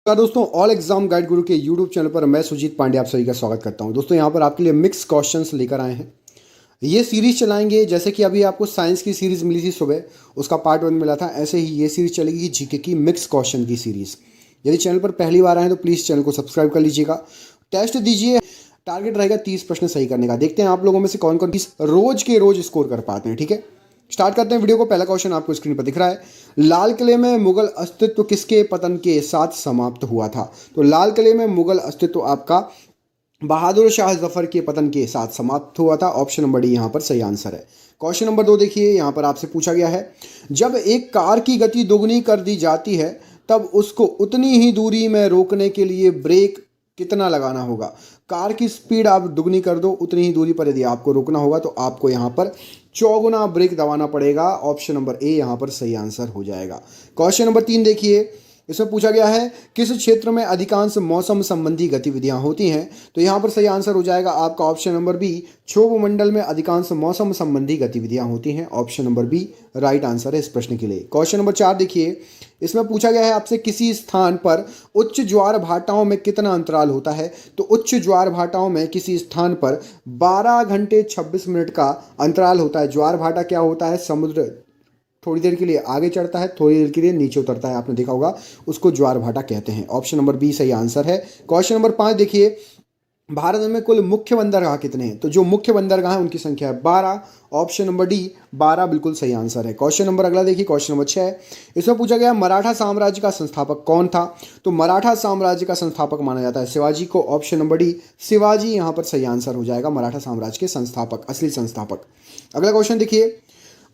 दोस्तों all exam guide गुरु के YouTube channel पर मैं सुजीत पांडे आप सभी का स्वागत करता हूं। दोस्तों यहां पर आपके लिए मिक्स क्वेश्चंस लेकर आए हैं। ये सीरीज चलाएंगे जैसे कि अभी आपको साइंस की सीरीज मिली थी सुबह, उसका पार्ट 1 मिला था, ऐसे ही ये सीरीज चलेगी जीके की मिक्स क्वेश्चन की सीरीज। यदि चैनल पर पहली बार आए हैं तो प्लीज़ चैनल को सब्सक्राइब कर लीजिएगा। टेस्ट दीजिए, टारगेट रहेगा 30 प्रश्न सही करने का। देखते हैं आप लोगों में से कौन कौन 30 रोज के रोज स्कोर कर पाते हैं। ठीक है, स्टार्ट करते हैं वीडियो को। पहला क्वेश्चन आपको स्क्रीन पर दिख रहा है, लाल किले में मुगल अस्तित्व किसके पतन के साथ समाप्त हुआ था? तो लाल किले में मुगल अस्तित्व आपका बहादुर शाह जफर के पतन के साथ समाप्त हुआ था। ऑप्शन नंबर डी यहाँ पर सही आंसर है। क्वेश्चन नंबर 2 देखिए, यहाँ पर आपसे पूछा गया है, जब एक कार की गति दोगुनी कर दी जाती है तब उसको उतनी ही दूरी में रोकने के लिए ब्रेक कितना लगाना होगा? कार की स्पीड आप दुगनी कर दो, उतनी ही दूरी पर यदि आपको रोकना होगा तो आपको यहाँ पर चौगुना ब्रेक दबाना पड़ेगा। ऑप्शन नंबर ए यहाँ पर सही आंसर हो जाएगा। क्वेश्चन नंबर 3 देखिए, इसमें पूछा गया है किस क्षेत्र में अधिकांश मौसम संबंधी गतिविधियां होती हैं? तो यहाँ पर सही आंसर हो जाएगा आपका ऑप्शन नंबर बी, क्षोभ मंडल में अधिकांश मौसम संबंधी गतिविधियां होती हैं। Option number B right answer है इस प्रश्न के लिए। क्वेश्चन नंबर 4 देखिए, इसमें पूछा गया है आपसे किसी स्थान पर उच्च ज्वार भाटाओं में कितना अंतराल होता है? तो उच्च ज्वार भाटाओं में किसी स्थान पर 12 घंटे 26 मिनट का अंतराल होता है। ज्वार भाटा क्या होता है? समुद्र थोड़ी देर के लिए आगे चढ़ता है, थोड़ी देर के लिए नीचे उतरता है, आपने देखा होगा, उसको ज्वार भाटा कहते हैं। ऑप्शन नंबर बी सही आंसर है। क्वेश्चन नंबर 5 देखिए, भारत में कुल मुख्य बंदरगाह कितने हैं? तो जो मुख्य बंदरगाह है उनकी संख्या है 12। ऑप्शन नंबर डी 12 बिल्कुल सही आंसर है। क्वेश्चन नंबर अगला देखिए, क्वेश्चन नंबर 6, इसमें पूछा गया मराठा साम्राज्य का संस्थापक कौन था? तो मराठा साम्राज्य का संस्थापक माना जाता है शिवाजी को। ऑप्शन नंबर डी शिवाजी यहाँ पर सही आंसर हो जाएगा, मराठा साम्राज्य के संस्थापक, असली संस्थापक। अगला क्वेश्चन देखिए,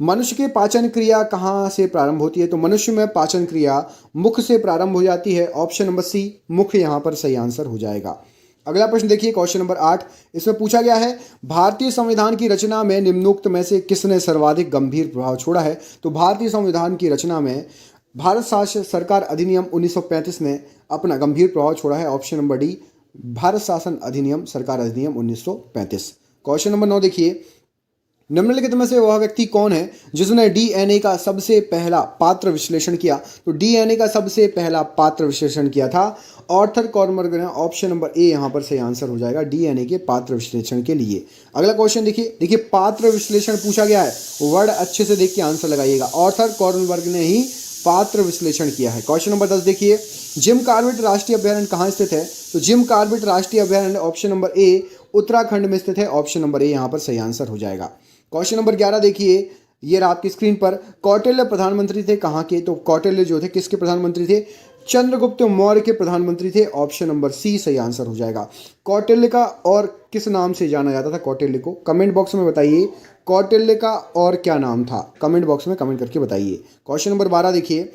मनुष्य की पाचन क्रिया कहाँ से प्रारंभ होती है? तो मनुष्य में पाचन क्रिया मुख से प्रारंभ हो जाती है। ऑप्शन नंबर सी मुख यहाँ पर सही आंसर हो जाएगा। अगला प्रश्न देखिए, क्वेश्चन नंबर 8, इसमें पूछा गया है भारतीय संविधान की रचना में निम्नोक्त में से किसने सर्वाधिक गंभीर प्रभाव छोड़ा है? तो भारतीय संविधान की रचना में भारत शासन सरकार अधिनियम 1935 ने अपना गंभीर प्रभाव छोड़ा है। ऑप्शन नंबर डी भारत शासन अधिनियम सरकार अधिनियम 1935। क्वेश्चन नंबर 9 देखिए, निम्नलिखित में से वह व्यक्ति कौन है जिसने डीएनए का सबसे पहला पात्र विश्लेषण किया? तो डीएनए का सबसे पहला पात्र विश्लेषण किया था आर्थर कॉर्नबर्ग ने। ऑप्शन नंबर ए यहाँ पर सही आंसर हो जाएगा डीएनए के पात्र विश्लेषण के लिए। अगला क्वेश्चन देखिए पात्र विश्लेषण पूछा गया है, वर्ड अच्छे से देख के आंसर लगाइएगा। आर्थर कॉर्नबर्ग ने ही पात्र विश्लेषण किया है। क्वेश्चन नंबर 10 देखिए, जिम कॉर्बेट राष्ट्रीय अभ्यारण्य कहाँ स्थित है? तो जिम कॉर्बेट राष्ट्रीय अभ्यारण्य ऑप्शन नंबर ए उत्तराखंड में स्थित है। ऑप्शन नंबर ए यहाँ पर सही आंसर हो जाएगा। क्वेश्चन नंबर 11 देखिए, ये रहा आपकी स्क्रीन पर, कौटिल्य प्रधानमंत्री थे कहाँ के? तो कौटिल्य जो थे किसके प्रधानमंत्री थे? चंद्रगुप्त मौर्य के प्रधानमंत्री थे। ऑप्शन नंबर सी सही आंसर हो जाएगा। कौटिल्य का और किस नाम से जाना जाता था कौटिल्य को? कमेंट बॉक्स में बताइए, कौटिल्य का और क्या नाम था? कमेंट बॉक्स में कमेंट करके बताइए। क्वेश्चन नंबर 12 देखिए,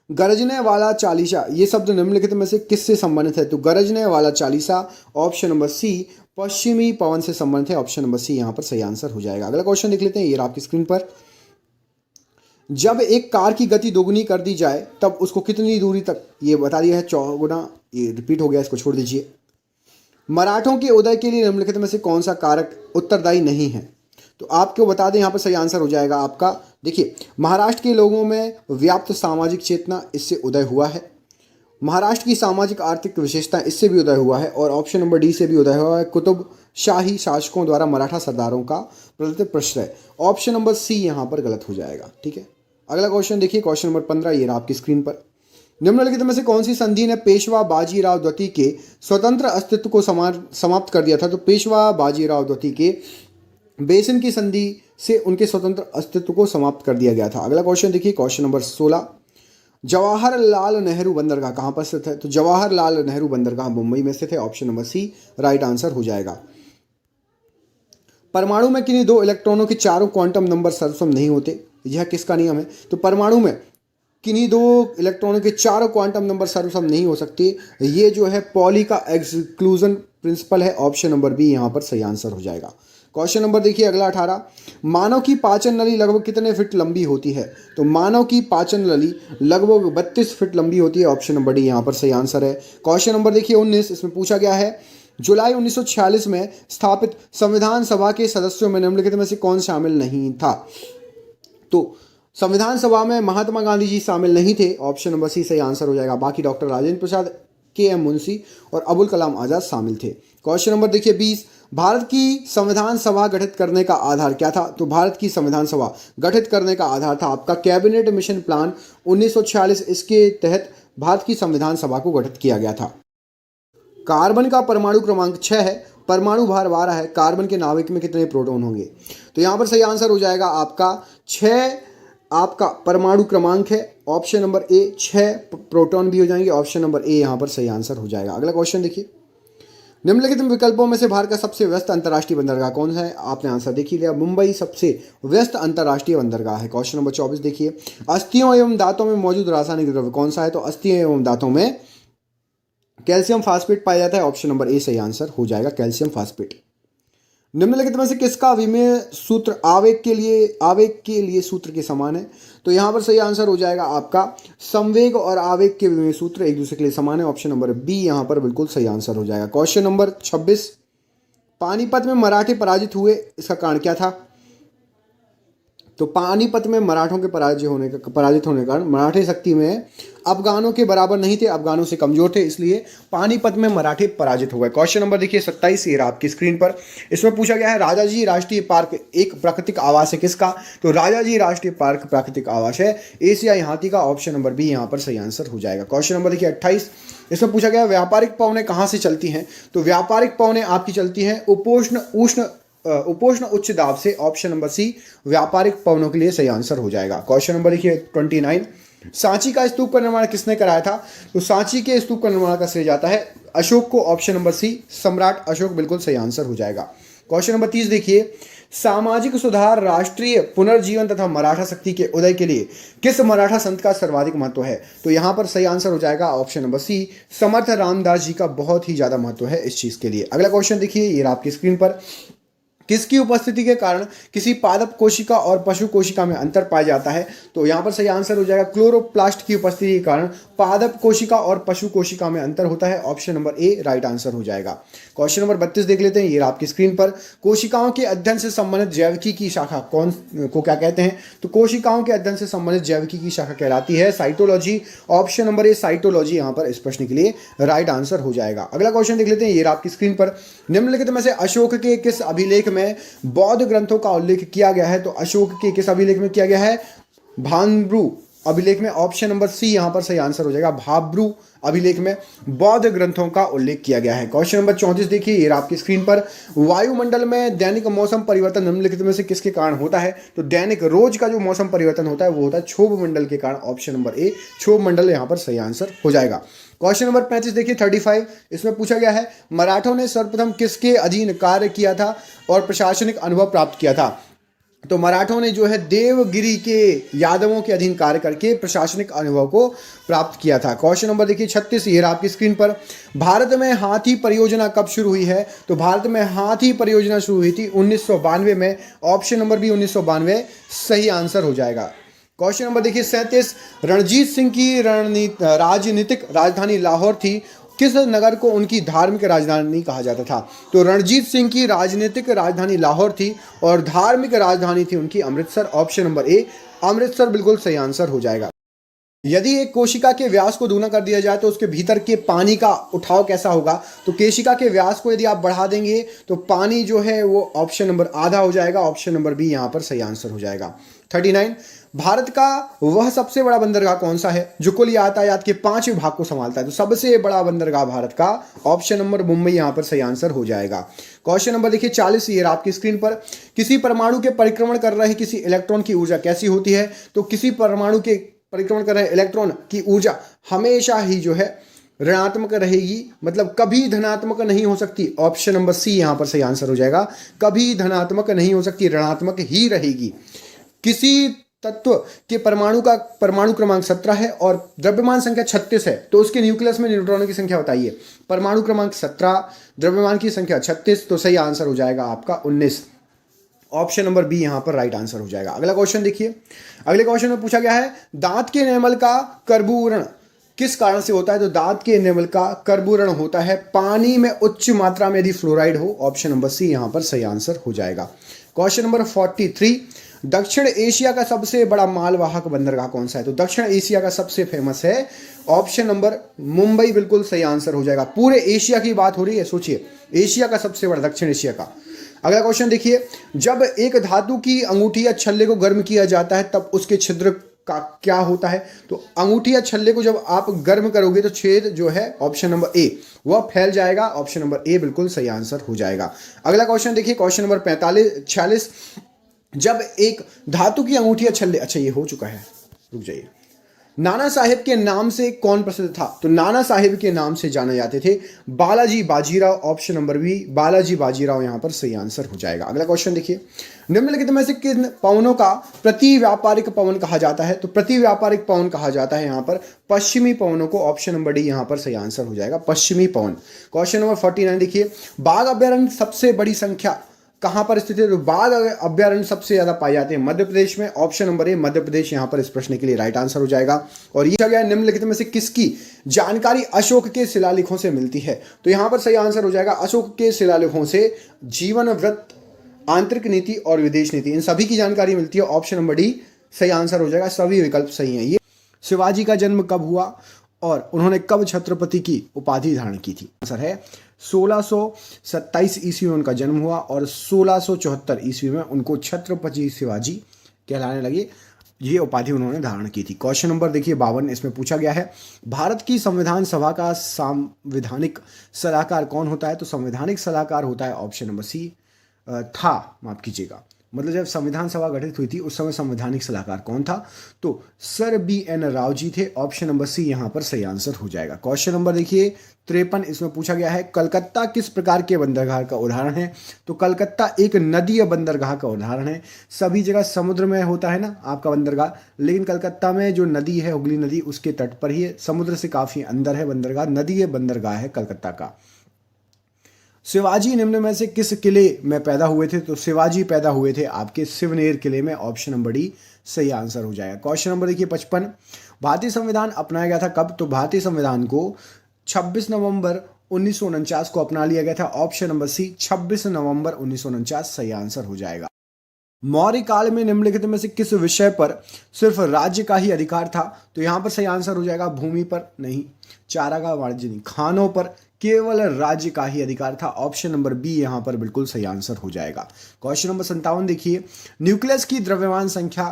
गरजने वाला चालीसा, ये शब्द निम्नलिखित में से किससे संबंधित है? तो गरजने वाला चालीसा ऑप्शन नंबर सी पश्चिमी पवन से संबंधित है। ऑप्शन नंबर सी यहाँ पर सही आंसर हो जाएगा। अगला क्वेश्चन देख लेते हैं, ये रहा आपकी स्क्रीन पर, जब एक कार की गति दोगुनी कर दी जाए तब उसको कितनी दूरी तक, ये बता दिया है चौगुना, ये रिपीट हो गया, इसको छोड़ दीजिए। मराठों के उदय के लिए निम्नलिखित में से कौन सा कारक उत्तरदायी नहीं है? तो आपको बता दें यहाँ पर सही आंसर हो जाएगा आपका, देखिए महाराष्ट्र के लोगों में व्याप्त सामाजिक चेतना, इससे उदय हुआ है। महाराष्ट्र की सामाजिक आर्थिक विशेषता, इससे भी उदय हुआ है। और ऑप्शन नंबर डी से भी उदय हुआ है, कुतुब शाही शासकों द्वारा मराठा सरदारों का प्रति प्रश्रय। ऑप्शन नंबर सी यहाँ पर गलत हो जाएगा। ठीक है, अगला क्वेश्चन देखिए, क्वेश्चन नंबर 15, ये रहा आपकी स्क्रीन पर, निम्नलिखित में से कौन सी संधि ने पेशवा बाजीराव द्वितीय के स्वतंत्र अस्तित्व को समाप्त कर दिया था? तो पेशवा बाजीराव द्वितीय के बेसिन की संधि से उनके स्वतंत्र अस्तित्व को समाप्त कर दिया गया था। अगला क्वेश्चन देखिए, क्वेश्चन नंबर 16, जवाहरलाल नेहरू बंदरगाह कहाँ पर स्थित है? तो जवाहरलाल नेहरू बंदरगाह मुंबई में स्थित है। Option number C right answer हो जाएगा। परमाणु में किन्हीं दो इलेक्ट्रॉनों के चारों क्वांटम नंबर सर्वसम नहीं होते, यह किसका नियम है? तो परमाणु में किन्हीं दो इलेक्ट्रॉनों के चारों क्वांटम नंबर सर्वसम नहीं हो सकते, ये जो है पॉली का एक्सक्लूजन प्रिंसिपल है। ऑप्शन नंबर बी यहाँ पर सही आंसर हो जाएगा। क्वेश्चन नंबर देखिए अगला 18, मानव की पाचन नली लगभग कितने फीट लंबी होती है? तो मानव की पाचन नली लगभग 32 फीट लंबी होती है। ऑप्शन नंबर डी यहाँ पर सही आंसर है। क्वेश्चन नंबर देखिए 19, इसमें पूछा गया है जुलाई 1946 में स्थापित संविधान सभा के सदस्यों में निम्नलिखित में से कौन शामिल नहीं था? तो संविधान सभा में महात्मा गांधी जी शामिल नहीं थे, ऑप्शन नंबर सी सही आंसर हो जाएगा। बाकी डॉक्टर राजेंद्र प्रसाद, के एम मुंशी और अबुल कलाम आज़ाद शामिल थे। क्वेश्चन नंबर देखिए 20, भारत की संविधान सभा गठित करने का आधार क्या था? तो भारत की संविधान सभा गठित करने का आधार था आपका कैबिनेट मिशन प्लान 1946। इसके तहत भारत की संविधान सभा को गठित किया गया था। कार्बन का परमाणु क्रमांक 6 है, परमाणु भार 12 है, कार्बन के नाभिक में कितने प्रोटॉन होंगे? तो यहाँ पर सही आंसर हो जाएगा आपका 6 आपका परमाणु क्रमांक है, ऑप्शन नंबर ए। 6 प्रोटॉन भी हो जाएंगे, ऑप्शन नंबर ए यहाँ पर सही आंसर हो जाएगा। अगला क्वेश्चन देखिए, निम्नलिखित विकल्पों में से भारत का सबसे व्यस्त अंतर्राष्ट्रीय बंदरगाह कौन सा है? आपने आंसर देख ही लिया, मुंबई सबसे व्यस्त अंतर्राष्ट्रीय बंदरगाह है। क्वेश्चन नंबर 24 देखिए, अस्थियों एवं दांतों में मौजूद रासायनिक द्रव्य कौन सा है? तो अस्थियों एवं दांतों में कैल्शियम फास्फेट पाया जाता है, ऑप्शन नंबर ए सही आंसर हो जाएगा, कैल्शियम फास्फेट। निम्नलिखित में से किसका विमेय सूत्र आवेग के लिए सूत्र के समान है? तो यहाँ पर सही आंसर हो जाएगा आपका संवेग और आवेग के विमेय सूत्र एक दूसरे के लिए समान है, ऑप्शन नंबर बी यहाँ पर बिल्कुल सही आंसर हो जाएगा। क्वेश्चन नंबर 26, पानीपत में मराठे पराजित हुए, इसका कारण क्या था? तो पानीपत में मराठों के पराजित होने के कारण मराठे शक्ति में अफगानों के बराबर नहीं थे, अफगानों से कमजोर थे, इसलिए पानीपत में मराठे पराजित हो गए। क्वेश्चन नंबर देखिए 27, ये आपकी स्क्रीन पर। इसमें पूछा गया है राजाजी राष्ट्रीय पार्क एक प्राकृतिक आवास है किसका? तो राजाजी राष्ट्रीय पार्क प्राकृतिक आवास है एशियाई हाथी का, ऑप्शन नंबर बी यहाँ पर सही आंसर हो जाएगा। क्वेश्चन नंबर देखिए 28, इसमें पूछा गया व्यापारिक पवनें कहाँ से चलती हैं? तो व्यापारिक पवनें आपकी चलती हैं उपोष्ण उच्च दाब से, ऑप्शन नंबर सी व्यापारिक पवनों के लिए सही आंसर हो जाएगा। क्वेश्चन नंबर देखिए 29, सांची का स्तूप का निर्माण किसने कराया था? तो सांची के स्तूप का निर्माण का श्रेय जाता है अशोक को, ऑप्शन नंबर सी सम्राट अशोक बिल्कुल सही आंसर हो जाएगा। क्वेश्चन नंबर 30 देखिए, सामाजिक सुधार, राष्ट्रीय पुनर्जीवन तथा मराठा शक्ति के उदय के लिए किस मराठा संत का सर्वाधिक महत्व है? तो यहां पर सही आंसर हो जाएगा ऑप्शन नंबर सी समर्थ रामदास जी का बहुत ही ज्यादा महत्व है इस चीज के लिए। अगला क्वेश्चन देखिए, ये आपकी स्क्रीन पर, किसकी उपस्थिति के कारण किसी पादप कोशिका और पशु कोशिका में अंतर पाया जाता है? तो यहाँ पर सही आंसर हो जाएगा क्लोरोप्लास्ट की उपस्थिति के कारण पादप कोशिका और पशु कोशिका में अंतर होता है, option number A right answer हो जाएगा। क्वेश्चन नंबर 32 देख लेते हैं, ये आपकी स्क्रीन पर, कोशिकाओं के अध्ययन से संबंधित जैविकी की शाखा कौन को क्या कहते हैं? तो कोशिकाओं के अध्ययन से संबंधित जैविकी की शाखा कहलाती है साइटोलॉजी, ऑप्शन नंबर ए साइटोलॉजी यहाँ पर इस प्रश्न के लिए राइट आंसर हो जाएगा। अगला क्वेश्चन देख लेते हैं, ये आपकी स्क्रीन पर, निम्नलिखित में से अशोक के किस अभिलेख में बौद्ध ग्रंथों का उल्लेख किया गया है? तो अशोक के किस अभिलेख में किया गया है? भाब्रू अभिलेख में, ऑप्शन नंबर सी यहां पर सही आंसर हो जाएगा, भाब्रू अभिलेख में बौद्ध ग्रंथों का उल्लेख किया गया है। क्वेश्चन नंबर 34 देखिए, ये आपकी स्क्रीन पर, वायुमंडल में दैनिक मौसम परिवर्तन निम्नलिखित में से किसके कारण होता है? तो दैनिक रोज का जो मौसम परिवर्तन होता है वो होता है क्षोभ मंडल के कारण, ऑप्शन नंबर ए क्षोभ मंडल यहां पर सही आंसर हो जाएगा। क्वेश्चन नंबर 35 देखिए 35, इसमें पूछा गया है मराठों ने सर्वप्रथम किसके अधीन कार्य किया था और प्रशासनिक अनुभव प्राप्त किया था? तो मराठों ने जो है देवगिरी के यादवों के अधीन कार्य करके प्रशासनिक अनुभव को प्राप्त किया था। क्वेश्चन नंबर देखिए 36, ये आपकी स्क्रीन पर, भारत में हाथी परियोजना कब शुरू हुई है? तो भारत में हाथी परियोजना शुरू हुई थी 1992 में, ऑप्शन नंबर बी 1992 सही आंसर हो जाएगा। क्वेश्चन नंबर देखिए 37, रणजीत सिंह की राजनीतिक राजधानी लाहौर थी, किस नगर को उनकी धार्मिक राजधानी कहा जाता था? तो रणजीत सिंह की राजनीतिक राजधानी लाहौर थी और धार्मिक राजधानी थी उनकी अमृतसर, ऑप्शन नंबर ए अमृतसर बिल्कुल सही आंसर हो जाएगा। यदि एक कोशिका के व्यास को दूना कर दिया जाए तो उसके भीतर के पानी का उठाव कैसा होगा? तो कोशिका के व्यास को यदि आप बढ़ा देंगे तो पानी जो है वो ऑप्शन नंबर आधा हो जाएगा, ऑप्शन नंबर बी यहाँ पर सही आंसर हो जाएगा। 39, भारत का वह सबसे बड़ा बंदरगाह कौन सा है जो कुल यातायात के 5 विभाग को संभालता है? तो सबसे बड़ा बंदरगाह भारत का, ऑप्शन नंबर मुंबई यहाँ पर सही आंसर हो जाएगा। क्वेश्चन नंबर देखिए 40, ये आपकी स्क्रीन पर, किसी परमाणु के परिक्रमण कर रहे किसी इलेक्ट्रॉन की ऊर्जा कैसी होती है? तो किसी परमाणु के परिक्रमण कर रहे इलेक्ट्रॉन की ऊर्जा हमेशा ही जो है ऋणात्मक रहेगी, मतलब कभी धनात्मक नहीं हो सकती, ऑप्शन नंबर सी यहाँ पर सही आंसर हो जाएगा, कभी धनात्मक नहीं हो सकती, ऋणात्मक ही रहेगी। किसी तत्व के परमाणु क्रमांक 17 है और द्रव्यमान संख्या 36 है, तो उसके न्यूक्लियस में न्यूट्रॉनों की संख्या बताइए। परमाणु क्रमांक 17, द्रव्यमान की संख्या 36, तो सही आंसर हो जाएगा आपका 19, ऑप्शन नंबर बी यहां पर राइट आंसर हो जाएगा। अगला क्वेश्चन देखिए, अगले क्वेश्चन में पूछा गया है दांत के एनेमल का कर्बूरण किस कारण से होता है? तो दांत के एनेमल का कर्बूरण होता है पानी में उच्च मात्रा में यदि फ्लोराइड हो, ऑप्शन नंबर सी यहां पर सही आंसर हो जाएगा। क्वेश्चन नंबर 43, दक्षिण एशिया का सबसे बड़ा मालवाहक बंदरगाह कौन सा है? तो दक्षिण एशिया का सबसे फेमस है ऑप्शन नंबर मुंबई, बिल्कुल सही आंसर हो जाएगा। पूरे एशिया की बात हो रही है, सोचिए, एशिया का सबसे बड़ा, दक्षिण एशिया का। अगला क्वेश्चन देखिए, जब एक धातु की अंगूठी या छल्ले को गर्म किया जाता है तब उसके छिद्र का क्या होता है? तो अंगूठी या छल्ले को जब आप गर्म करोगे तो छेद जो है ऑप्शन नंबर ए वह फैल जाएगा। ऑप्शन नंबर ए बिल्कुल सही आंसर हो जाएगा। अगला क्वेश्चन देखिए, क्वेश्चन नंबर 46, जब एक धातु की अंगूठी या छल्ले, अच्छा ये हो चुका है, रुक जाइए। नाना साहेब के नाम से कौन प्रसिद्ध था? तो नाना साहेब के नाम से जाने जाते थे Balaji Bajirao. Option number B Balaji Bajirao यहां पर सही आंसर हो जाएगा। अगला क्वेश्चन देखिए, निम्नलिखित में से किन पवनों का प्रति व्यापारिक पवन कहा जाता है? तो प्रति व्यापारिक पवन कहा जाता है यहां पर पश्चिमी पवनों को। ऑप्शन नंबर डी यहां पर सही आंसर हो जाएगा, पश्चिमी पवन। क्वेश्चन नंबर 49 देखिए, बाघ अभ्यारण्य सबसे बड़ी संख्या कहां पर स्थित है? तो बाघ अभ्यारण्य सबसे ज्यादा पाए जाते हैं मध्य प्रदेश में। ऑप्शन नंबर ए मध्य प्रदेश यहां पर इस प्रश्न के लिए राइट आंसर हो जाएगा। और यह गया निम्नलिखित में से किसकी जानकारी अशोक के शिलालेखों से मिलती है? तो यहां पर सही आंसर हो जाएगा अशोक के शिलालेखों से जीवन वृत्त, आंतरिक नीति और विदेश नीति, इन सभी की जानकारी मिलती है। ऑप्शन नंबर डी सही आंसर हो जाएगा, सभी विकल्प सही हैं। ये शिवाजी का जन्म कब हुआ और उन्होंने कब छत्रपति की उपाधि धारण की थी? आंसर है 1627 ईस्वी में उनका जन्म हुआ और 1674 ईस्वी में उनको छत्रपति शिवाजी कहलाने लगे। ये उपाधि उन्होंने धारण की थी। क्वेश्चन नंबर देखिए 52, इसमें पूछा गया है भारत की संविधान सभा का संवैधानिक सलाहकार कौन होता है? तो संवैधानिक सलाहकार होता है ऑप्शन नंबर सी माफ कीजिएगा, मतलब जब संविधान सभा गठित हुई थी उस समय संवैधानिक सलाहकार कौन था? तो सर BN राव जी थे। ऑप्शन नंबर सी यहां पर सही आंसर हो जाएगा। क्वेश्चन नंबर देखिए 53, इसमें पूछा गया है कलकत्ता किस प्रकार के बंदरगाह का उदाहरण है? तो कलकत्ता एक नदीय बंदरगाह का उदाहरण है। सभी जगह समुद्र में होता है ना आपका बंदरगाह, लेकिन कलकत्ता में जो नदी है हुगली नदी उसके तट पर ही है, समुद्र से काफी अंदर है बंदरगाह, नदीय बंदरगाह है कलकत्ता का। शिवाजी निम्न में से किस किले में पैदा हुए थे? तो शिवाजी पैदा हुए थे आपके शिवनेर किले में। ऑप्शन नंबर डी सही आंसर हो जाएगा। क्वेश्चन नंबर देखिए 55, भारतीय संविधान अपनाया गया था कब? तो भारतीय संविधान को 26 नवंबर 1949 को अपना लिया गया था। ऑप्शन नंबर सी 26 नवंबर 1949 सही आंसर हो जाएगा। मौर्य काल में निम्नलिखित में से किस विषय पर सिर्फ राज्य का ही अधिकार था? तो यहां पर सही आंसर हो जाएगा भूमि पर नहीं, चारागाह वाणिज्य नहीं, खानों पर केवल राज्य का ही अधिकार था। ऑप्शन नंबर बी यहां पर बिल्कुल सही आंसर हो जाएगा। क्वेश्चन नंबर 57 देखिए, न्यूक्लियस की द्रव्यमान संख्या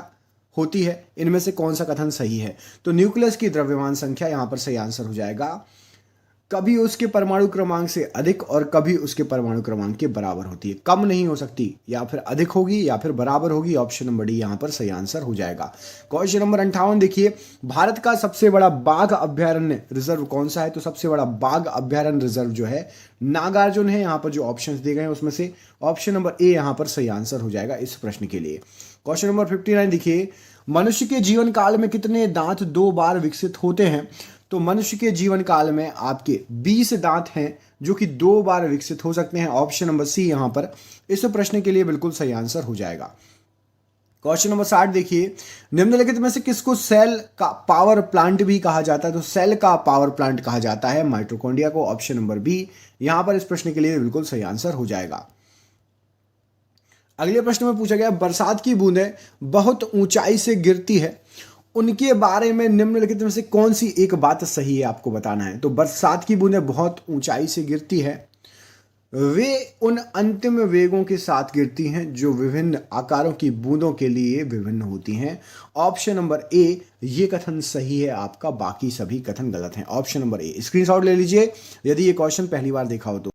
होती है, इनमें से कौन सा कथन सही है? तो न्यूक्लियस की द्रव्यमान संख्या यहां पर सही आंसर हो जाएगा कभी उसके परमाणु क्रमांक से अधिक और कभी उसके परमाणु क्रमांक के बराबर होती है, कम नहीं हो सकती, या फिर अधिक होगी या फिर बराबर होगी। ऑप्शन नंबर डी यहां पर सही आंसर हो जाएगा। क्वेश्चन नंबर 58 देखिए, भारत का सबसे बड़ा बाघ अभ्यारण्य रिजर्व कौन सा है? तो सबसे बड़ा बाघ अभ्यारण्य रिजर्व जो है नागार्जुन है। यहां पर जो ऑप्शन दिए गए हैं उसमें से ऑप्शन नंबर ए यहां पर सही आंसर हो जाएगा इस प्रश्न के लिए। क्वेश्चन नंबर 59 देखिए, मनुष्य के जीवन काल में कितने दांत 2 बार विकसित होते हैं? तो मनुष्य के जीवन काल में आपके 20 दांत हैं जो कि 2 बार विकसित हो सकते हैं। ऑप्शन नंबर सी यहां पर इस प्रश्न के लिए बिल्कुल सही आंसर हो जाएगा। क्वेश्चन नंबर 60 देखिए, निम्नलिखित में से किसको सेल का पावर प्लांट भी कहा जाता है? तो सेल का पावर प्लांट कहा जाता है माइटोकॉन्ड्रिया को। ऑप्शन नंबर बी यहां पर इस प्रश्न के लिए बिल्कुल सही आंसर हो जाएगा। अगले प्रश्न में पूछा गया, बरसात की बूंदें बहुत ऊंचाई से गिरती है, उनके बारे में निम्नलिखित में से कौन सी एक बात सही है आपको बताना है? तो बरसात की बूंदें बहुत ऊंचाई से गिरती है, वे उन अंतिम वेगों के साथ गिरती हैं जो विभिन्न आकारों की बूंदों के लिए विभिन्न होती हैं। ऑप्शन नंबर ए ये कथन सही है आपका, बाकी सभी कथन गलत हैं। ऑप्शन नंबर ए स्क्रीनशॉट ले लीजिए यदि ये क्वेश्चन पहली बार देखा हो तो।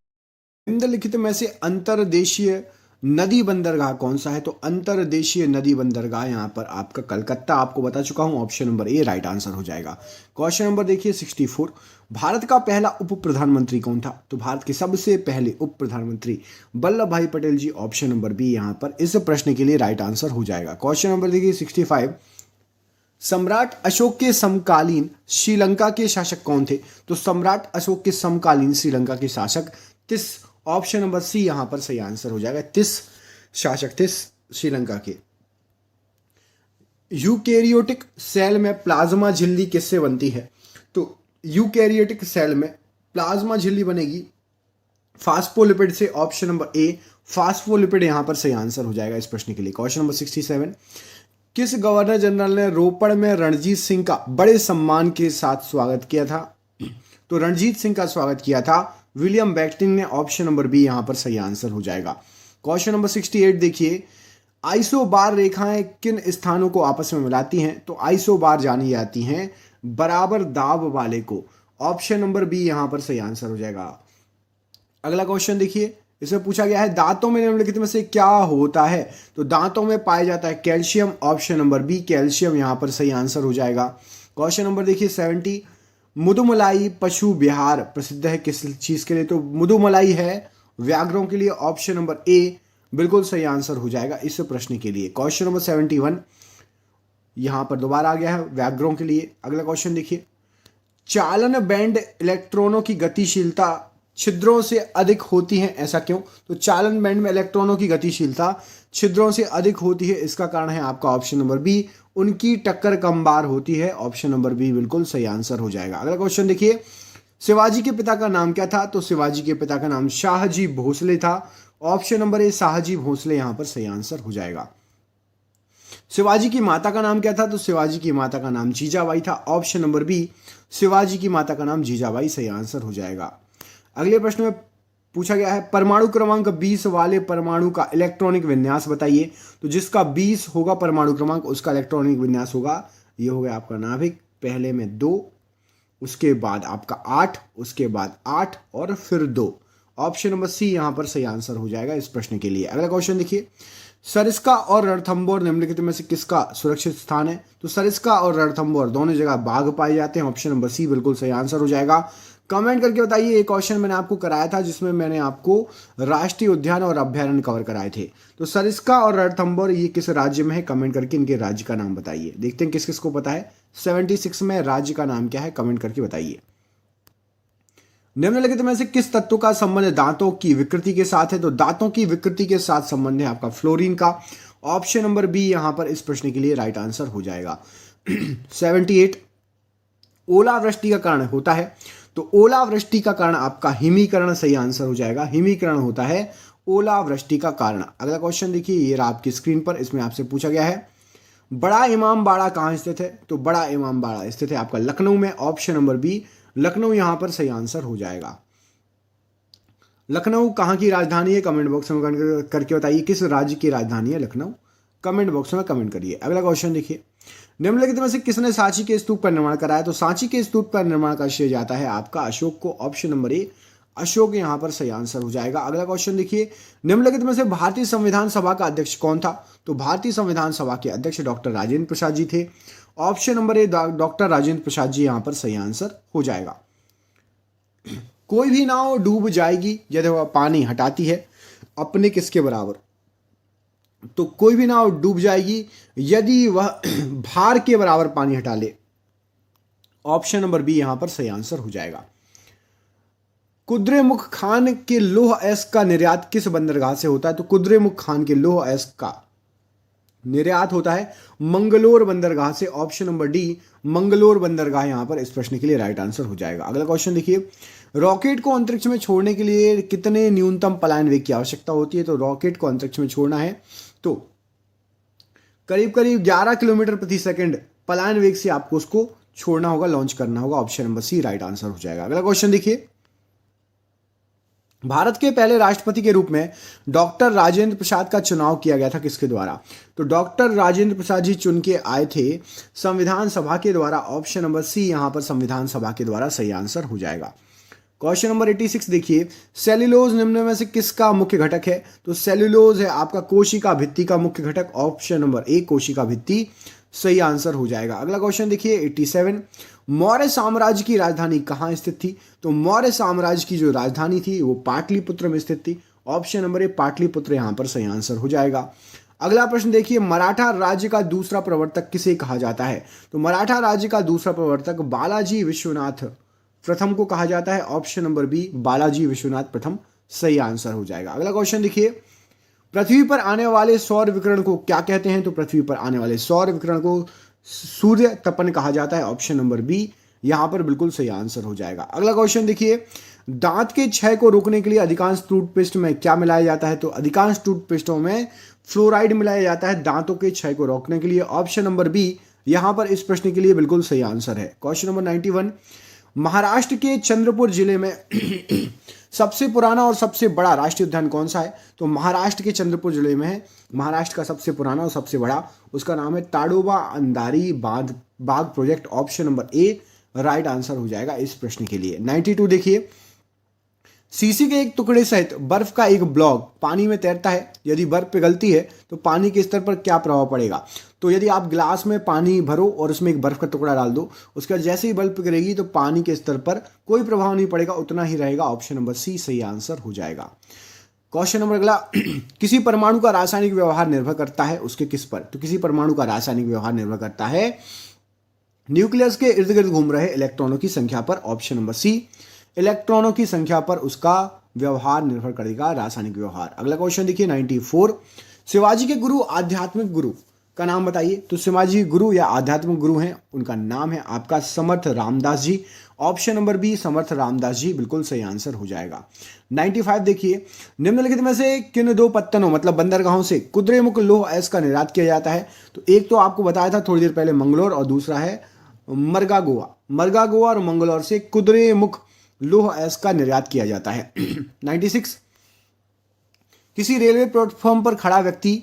निम्नलिखित में से अंतर्देशीय नदी बंदरगाह कौन सा है? तो अंतर्देशीय नदी बंदरगाह यहां पर आपका कलकत्ता आपको बता चुका हूं। Option number A right answer हो जाएगा। क्वेश्चन नंबर देखिए 64, भारत का पहला उप प्रधानमंत्री कौन था? तो भारत के सबसे पहले उप प्रधानमंत्री वल्लभ भाई पटेल जी। ऑप्शन नंबर बी यहां पर इस प्रश्न के लिए राइट आंसर हो जाएगा। क्वेश्चन नंबर देखिए 65, सम्राट अशोक के समकालीन श्रीलंका के शासक कौन थे? तो सम्राट अशोक के समकालीन श्रीलंका के शासक तिस। ऑप्शन नंबर सी यहां पर सही आंसर हो जाएगा, तिस शासक थे श्रीलंका के। यूकैरियोटिक सेल में प्लाज्मा झिल्ली किससे बनती है? तो यूकैरियोटिक सेल में प्लाज्मा झिल्ली बनेगी फास्फोलिपिड से ऑप्शन नंबर ए फास्फोलिपिड यहां पर सही आंसर हो जाएगा इस प्रश्न के लिए। क्वेश्चन नंबर 67, किस गवर्नर जनरल ने रोपड़ में रणजीत सिंह का बड़े सम्मान के साथ स्वागत किया था? तो रणजीत सिंह का स्वागत किया था विलियम बेंटिंक ने। ऑप्शन नंबर बी यहां पर सही आंसर हो जाएगा। क्वेश्चन नंबर 68 देखिए, आइसो बार रेखाएं किन स्थानों को आपस में मिलाती हैं? तो आइसो बार जानी जाती हैं बराबर दाब वाले को। ऑप्शन नंबर बी यहां पर सही आंसर हो जाएगा। अगला क्वेश्चन देखिए, इसमें पूछा गया है दांतों में निम्नलिखित में से क्या होता है? तो दांतों में पाया जाता है calcium. Option number B calcium यहां पर सही आंसर हो जाएगा। क्वेश्चन नंबर देखिए 70, मुदुमलाई पशु विहार प्रसिद्ध है किस चीज के लिए? तो मुदुमलाई है व्याघ्रों के लिए। ऑप्शन नंबर ए बिल्कुल सही आंसर हो जाएगा इस प्रश्न के लिए। क्वेश्चन नंबर 71 यहां पर दोबारा आ गया है व्याघ्रों के लिए। अगला क्वेश्चन देखिए, चालन बैंड इलेक्ट्रॉनों की गतिशीलता छिद्रों से अधिक होती है, ऐसा क्यों? तो चालन बैंड में इलेक्ट्रॉनों की गतिशीलता छिद्रों से अधिक होती है, इसका कारण है आपका ऑप्शन नंबर बी उनकी टक्कर कम बार होती है। ऑप्शन नंबर बी बिल्कुल सही आंसर हो जाएगा। अगला क्वेश्चन देखिए, शिवाजी के पिता का नाम क्या था? तो शिवाजी के पिता का नाम शाहजी भोसले था। Option number A Shahaji Bhosle यहां पर सही आंसर हो जाएगा। शिवाजी की माता का नाम क्या था? तो शिवाजी की माता का नाम जीजाबाई था। ऑप्शन नंबर बी शिवाजी की माता का नाम जीजाबाई सही आंसर हो जाएगा। अगले प्रश्न में पूछा गया है परमाणु क्रमांक 20 वाले परमाणु का इलेक्ट्रॉनिक विन्यास बताइए। तो जिसका 20 होगा परमाणु क्रमांक उसका इलेक्ट्रॉनिक विन्यास होगा, ये हो गया आपका नाभिक, पहले में 2, उसके बाद आपका 8, उसके बाद 8 और फिर 2। ऑप्शन नंबर सी यहां पर सही आंसर हो जाएगा इस प्रश्न के लिए। अगला क्वेश्चन देखिए, सरिस्का और रणथंभौर निम्नलिखित में से किसका सुरक्षित स्थान है? तो सरिस्का और रणथंभौर दोनों जगह बाघ पाए जाते हैं। ऑप्शन नंबर सी बिल्कुल सही आंसर हो जाएगा। कमेंट करके बताइए, एक क्वेश्चन मैंने आपको कराया था जिसमें मैंने आपको राष्ट्रीय उद्यान और अभ्यारण्य कवर कराए थे। तो सरिस्का और रणथंभौर ये किस राज्य में है? कमेंट करके इनके राज्य का नाम बताइए। देखते हैं किस किस को पता है। 76 में राज्य का नाम क्या है? कमेंट करके बताइए। निम्नलिखित में से किस तत्व का संबंध दांतों की विकृति के साथ है? तो दांतों की विकृति के साथ संबंध है आपका फ्लोरीन का। ऑप्शन नंबर बी यहां पर इस प्रश्न के लिए राइट आंसर हो जाएगा। 78, ओलावृष्टि का कारण होता है? तो ओलावृष्टि का कारण आपका हिमीकरण सही आंसर हो जाएगा। हिमीकरण होता है ओलावृष्टि का कारण। अगला क्वेश्चन देखिए, ये रहा आपकी स्क्रीन पर, इसमें आपसे पूछा गया है बड़ा इमाम बाड़ा कहां स्थित है? तो बड़ा इमाम बाड़ा स्थित है आपका लखनऊ में। ऑप्शन नंबर बी लखनऊ यहां पर सही आंसर हो जाएगा। लखनऊ कहां की राजधानी है? कमेंट बॉक्स में करके बताइए किस राज्य की राजधानी है लखनऊ? कमेंट बॉक्स में कमेंट करिए। अगला क्वेश्चन देखिए, निम्नलिखित में से किसने सांची के स्तूप का निर्माण कराया? तो सांची के स्तूप का निर्माण का श्रेय जाता है आपका अशोक को। ऑप्शन नंबर ए अशोक यहां पर सही आंसर हो जाएगा। अगला क्वेश्चन देखिए, निम्नलिखित में से भारतीय संविधान सभा का अध्यक्ष कौन था? तो भारतीय संविधान सभा के अध्यक्ष डॉक्टर राजेंद्र प्रसाद जी थे। Option number A doctor Rajendra Prasad ji यहां पर सही आंसर हो जाएगा। कोई भी नाव डूब जाएगी यदि वह पानी हटाती है अपने किसके बराबर? तो कोई भी नाव डूब जाएगी यदि वह भार के बराबर पानी हटा ले। ऑप्शन नंबर बी यहां पर सही आंसर हो जाएगा। कुद्रेमुख खान के लौह अयस्क का निर्यात किस बंदरगाह से होता है? तो कुद्रेमुख खान के लौह अयस्क का निर्यात होता है मंगलोर बंदरगाह से। ऑप्शन नंबर डी मंगलोर बंदरगाह यहां पर इस प्रश्न के लिए राइट आंसर हो जाएगा। अगला क्वेश्चन देखिए, रॉकेट को अंतरिक्ष में छोड़ने के लिए कितने न्यूनतम पलायन वेग की आवश्यकता होती है? तो रॉकेट को अंतरिक्ष में छोड़ना है तो करीब करीब 11 किलोमीटर प्रति सेकंड पलायन वेग से आपको उसको छोड़ना होगा, लॉन्च करना होगा। Option number C right answer हो जाएगा। अगला क्वेश्चन देखिए, भारत के पहले राष्ट्रपति के रूप में डॉक्टर राजेंद्र प्रसाद का चुनाव किया गया था किसके द्वारा? तो डॉक्टर राजेंद्र प्रसाद जी चुन के आए थे संविधान सभा के द्वारा। ऑप्शन नंबर सी यहां पर संविधान सभा के द्वारा सही आंसर हो जाएगा। क्वेश्चन नंबर 86 देखिए, सेल्यूलोज निम्न में से किसका मुख्य घटक है? तो सेल्यूलोज है आपका कोशिका भित्ति का मुख्य घटक। ऑप्शन नंबर ए कोशिका भित्ति सही आंसर हो जाएगा। अगला क्वेश्चन देखिए 87, मौर्य साम्राज्य की राजधानी कहां स्थित थी? तो मौर्य साम्राज्य की जो राजधानी थी वो पाटलिपुत्र में स्थित थी। ऑप्शन नंबर ए पाटलिपुत्र यहां पर सही आंसर हो जाएगा। अगला प्रश्न देखिए, मराठा राज्य का दूसरा प्रवर्तक किसे कहा जाता है? तो मराठा राज्य का दूसरा प्रवर्तक बालाजी विश्वनाथ प्रथम को कहा जाता है। Option number B Balaji Vishwanath प्रथम सही आंसर हो जाएगा। अगला क्वेश्चन देखिए, पृथ्वी पर आने वाले सौर विकिरण को क्या कहते हैं? तो पृथ्वी पर आने वाले सौर विकिरण को सूर्य तपन कहा जाता है। ऑप्शन नंबर बी यहां पर बिल्कुल सही आंसर हो जाएगा। अगला क्वेश्चन देखिए, दांत के क्षय को रोकने के लिए अधिकांश टूथपेस्ट में क्या मिलाया जाता है? तो अधिकांश टूथपेस्टों में फ्लोराइड मिलाया जाता है दांतों के क्षय को रोकने के लिए। ऑप्शन नंबर बी यहां पर इस प्रश्न के लिए बिल्कुल सही आंसर है। क्वेश्चन नंबर 91, महाराष्ट्र के चंद्रपुर जिले में सबसे पुराना और सबसे बड़ा राष्ट्रीय उद्यान कौन सा है? तो महाराष्ट्र के चंद्रपुर जिले में है महाराष्ट्र का सबसे पुराना और सबसे बड़ा, उसका नाम है ताडोबा अंधारी बाग project. Option number A right answer हो जाएगा इस प्रश्न के लिए। 92 देखिए, सीसी के एक टुकड़े सहित बर्फ का एक ब्लॉक पानी में तैरता है, यदि बर्फ पिघलती है तो पानी के स्तर पर क्या प्रभाव पड़ेगा? तो यदि आप गिलास में पानी भरो और उसमें एक बर्फ का टुकड़ा डाल दो, उसके बाद जैसे ही बर्फ पिघलेगी तो पानी के स्तर पर कोई प्रभाव नहीं पड़ेगा, उतना ही रहेगा। ऑप्शन नंबर सी सही आंसर हो जाएगा। क्वेश्चन नंबर अगला, किसी परमाणु का रासायनिक व्यवहार निर्भर करता है उसके किस पर? तो किसी परमाणु का रासायनिक व्यवहार निर्भर करता है न्यूक्लियस के इर्द गिर्द घूम रहे इलेक्ट्रॉनों की संख्या पर। ऑप्शन नंबर सी इलेक्ट्रॉनों की संख्या पर उसका व्यवहार निर्भर करेगा, रासायनिक व्यवहार। अगला क्वेश्चन देखिए 94, शिवाजी के गुरु आध्यात्मिक गुरु का नाम बताइए। तो शिवाजी गुरु या आध्यात्मिक गुरु हैं, उनका नाम है आपका Samarth Ramdas ji. Option number B Samarth Ramdas ji बिल्कुल सही आंसर हो जाएगा। 95 देखिए, निम्नलिखित में से किन दो पत्तनों मतलब बंदरगाहों से कुद्रेमुख लौह अयस्क का निर्यात किया जाता है? तो एक तो आपको बताया था थोड़ी देर पहले मंगलोर, और दूसरा है मरगागोआ और मंगलोर से कुद्रेमुख लौह अयस्क का निर्यात किया जाता है। 96, किसी रेलवे प्लेटफॉर्म पर खड़ा व्यक्ति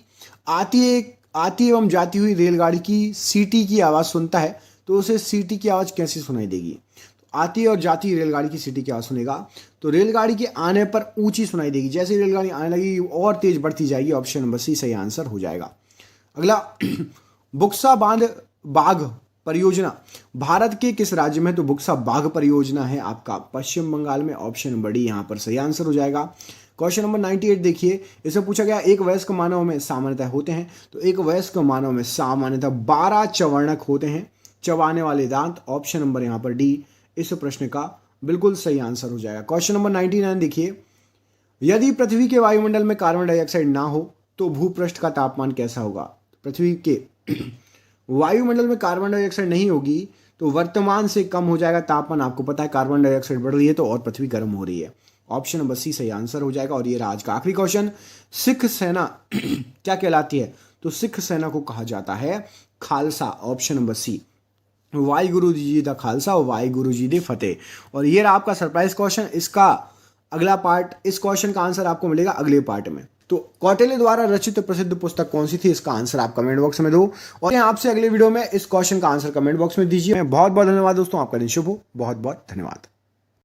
आती एवं जाती हुई रेलगाड़ी की सीटी की आवाज सुनता है, तो उसे सीटी की आवाज कैसे सुनाई देगी? तो आती और जाती रेलगाड़ी की सीटी की आवाज सुनेगा तो रेलगाड़ी के आने पर ऊंची सुनाई देगी, जैसे ही रेलगाड़ी आने लगेगी और तेज बढ़ती जाएगी। ऑप्शन नंबर सी सही आंसर हो जाएगा। अगला, बुक्सा बाघ परियोजना भारत के किस राज्य में? तो बुक्सा बाघ परियोजना है आपका पश्चिम बंगाल में। ऑप्शन नंबर डी यहां पर सही आंसर हो जाएगा। क्वेश्चन नंबर 98 देखिए, इसमें पूछा गया एक वयस्क मानव में सामान्यतः होते हैं। तो एक वयस्क मानव में सामान्यतः 12 चवर्णक होते हैं, चबाने वाले दांत। ऑप्शन नंबर यहां पर डी इस प्रश्न का बिल्कुल सही आंसर हो जाएगा। क्वेश्चन नंबर 99 देखिए, यदि पृथ्वी के वायुमंडल में कार्बन डाइऑक्साइड ना हो तो भूपृष्ठ का तापमान कैसा होगा? पृथ्वी के वायुमंडल में कार्बन डाइऑक्साइड नहीं होगी तो वर्तमान से कम हो जाएगा तापमान। आपको पता है कार्बन डाइऑक्साइड बढ़ रही है तो और पृथ्वी गर्म हो रही है। ऑप्शन नंबर सी सही आंसर हो जाएगा। और ये आज का आखिरी क्वेश्चन, सिख सेना क्या कहलाती है? तो सिख सेना को कहा जाता है खालसा। ऑप्शन नंबर सी, वाई गुरु जी दा खालसा और वाई गुरु जी दे फतेह। और ये रहा आपका सरप्राइज क्वेश्चन। इसका अगला पार्ट, इस क्वेश्चन का आंसर आपको मिलेगा अगले पार्ट में। तो कौटिल्य द्वारा रचित प्रसिद्ध पुस्तक कौन सी थी? इसका आंसर आप कमेंट बॉक्स में दो, और आपसे अगले वीडियो में इस क्वेश्चन का आंसर कमेंट बॉक्स में दीजिए। बहुत बहुत धन्यवाद दोस्तों, आपका दिन शुभ हो। बहुत बहुत धन्यवाद।